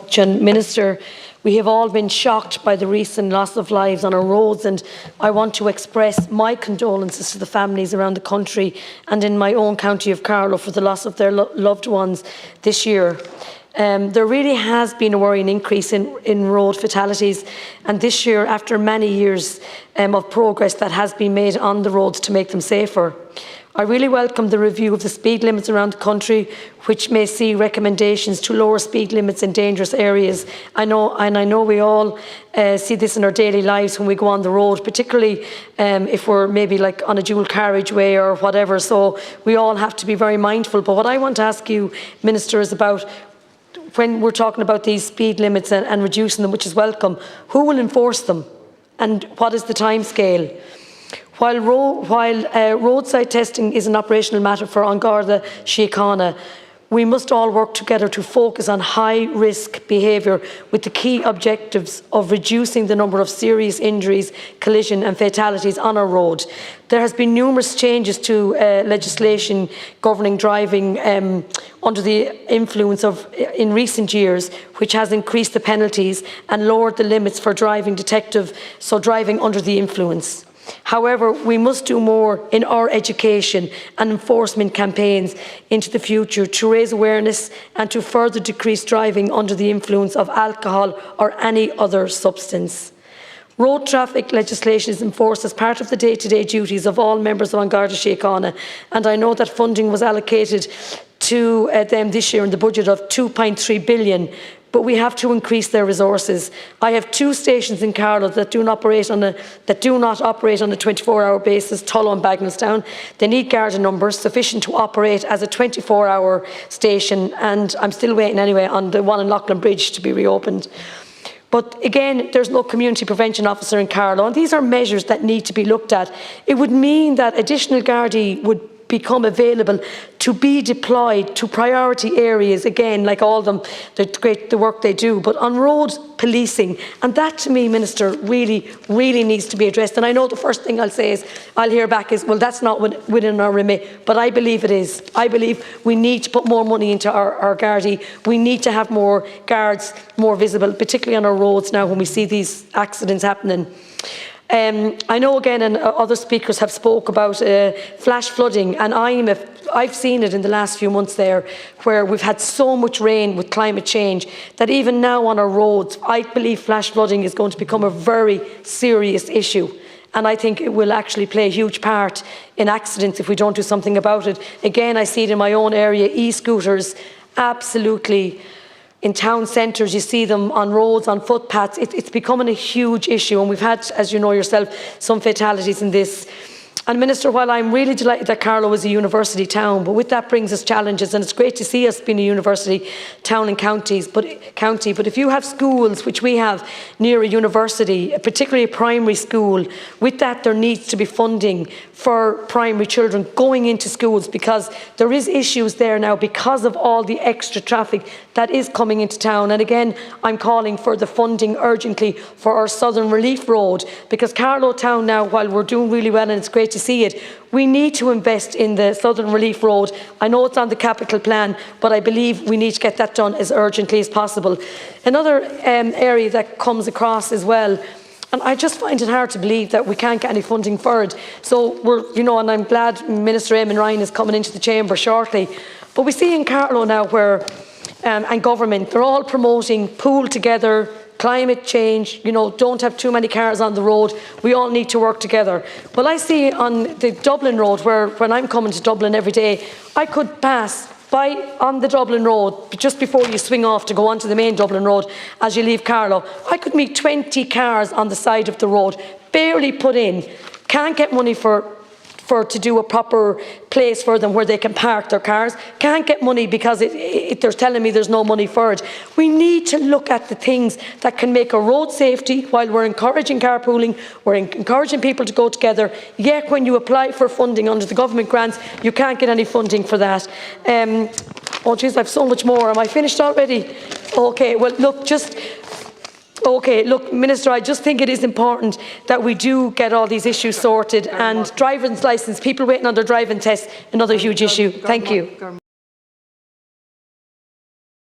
much. And Minister, we have all been shocked by the recent loss of lives on our roads, and I want to express my condolences to the families around the country and in my own county of Carlow for the loss of their loved ones this year. There really has been a worrying increase in road fatalities, and this year, after many years of progress that has been made on the roads to make them safer. I really welcome the review of the speed limits around the country, which may see recommendations to lower speed limits in dangerous areas. I know we all see this in our daily lives when we go on the road, particularly if we're maybe like on a dual carriageway or whatever. So we all have to be very mindful. But what I want to ask you, Minister, is about when we're talking about these speed limits and reducing them, which is welcome, who will enforce them and what is the timescale? While roadside testing is an operational matter for An Garda Síochána, we must all work together to focus on high-risk behaviour with the key objectives of reducing the number of serious injuries, collision and fatalities on our road. There has been numerous changes to legislation governing driving under the influence of in recent years, which has increased the penalties and lowered the limits for driving detective, so driving under the influence. However, we must do more in our education and enforcement campaigns into the future to raise awareness and to further decrease driving under the influence of alcohol or any other substance. Road traffic legislation is enforced as part of the day-to-day duties of all members of An Garda Síochána, and I know that funding was allocated to them this year in the budget of 2.3 billion. But we have to increase their resources. I have 2 stations in Carlow that do not operate on a 24-hour basis, Tullow and Bagnallstown. They need Garda numbers sufficient to operate as a 24-hour station, and I'm still waiting anyway on the one in Loughlin Bridge to be reopened. But again, there's no community prevention officer in Carlow, and these are measures that need to be looked at. It would mean that additional Gardaí would become available to be deployed to priority areas, again, like all of them, the work they do, but on road policing. And that, to me, Minister, really needs to be addressed. And I know the first thing I'll say is, I'll hear back is, well, that's not within our remit, but I believe it is. I believe we need to put more money into our Gardaí. We need to have more guards, more visible, particularly on our roads now when we see these accidents happening. I know again, and other speakers have spoke about flash flooding, and I've seen it in the last few months there, where we've had so much rain with climate change that even now on our roads, I believe flash flooding is going to become a very serious issue. And I think it will actually play a huge part in accidents if we don't do something about it. Again, I see it in my own area, e-scooters, absolutely. In town centres, you see them on roads, on footpaths. It's becoming a huge issue, and we've had, as you know yourself, some fatalities in this. And Minister, while I'm really delighted that Carlow is a university town, but with that brings us challenges, and it's great to see us being a university town and county. But if you have schools, which we have near a university, particularly a primary school, with that there needs to be funding for primary children going into schools, because there is issues there now because of all the extra traffic that is coming into town. And again, I'm calling for the funding urgently for our Southern Relief Road, because Carlow town now, while we're doing really well and it's great to see it, we need to invest in the Southern Relief Road. I know it's on the capital plan, but I believe we need to get that done as urgently as possible. Another area that comes across as well, and I just find it hard to believe that we can't get any funding for it. So and I'm glad Minister Eamon Ryan is coming into the chamber shortly. But we see in Carlow now where, and government, they're all promoting pool together, climate change, don't have too many cars on the road, we all need to work together. Well, I see on the Dublin road, where when I'm coming to Dublin every day, I could pass by on the Dublin road, just before you swing off to go onto the main Dublin road as you leave Carlow, I could meet 20 cars on the side of the road, barely put in, can't get money to do a proper place for them where they can park their cars, can't get money because they're telling me there's no money for it. We need to look at the things that can make a road safety while we're encouraging carpooling, we're encouraging people to go together, yet when you apply for funding under the government grants, you can't get any funding for that. Oh geez, I have so much more. Am I finished already? Okay, well look, Minister, I just think it is important that we do get all these issues sorted, and driver's licence, people waiting on their driving tests, another huge issue. Thank you.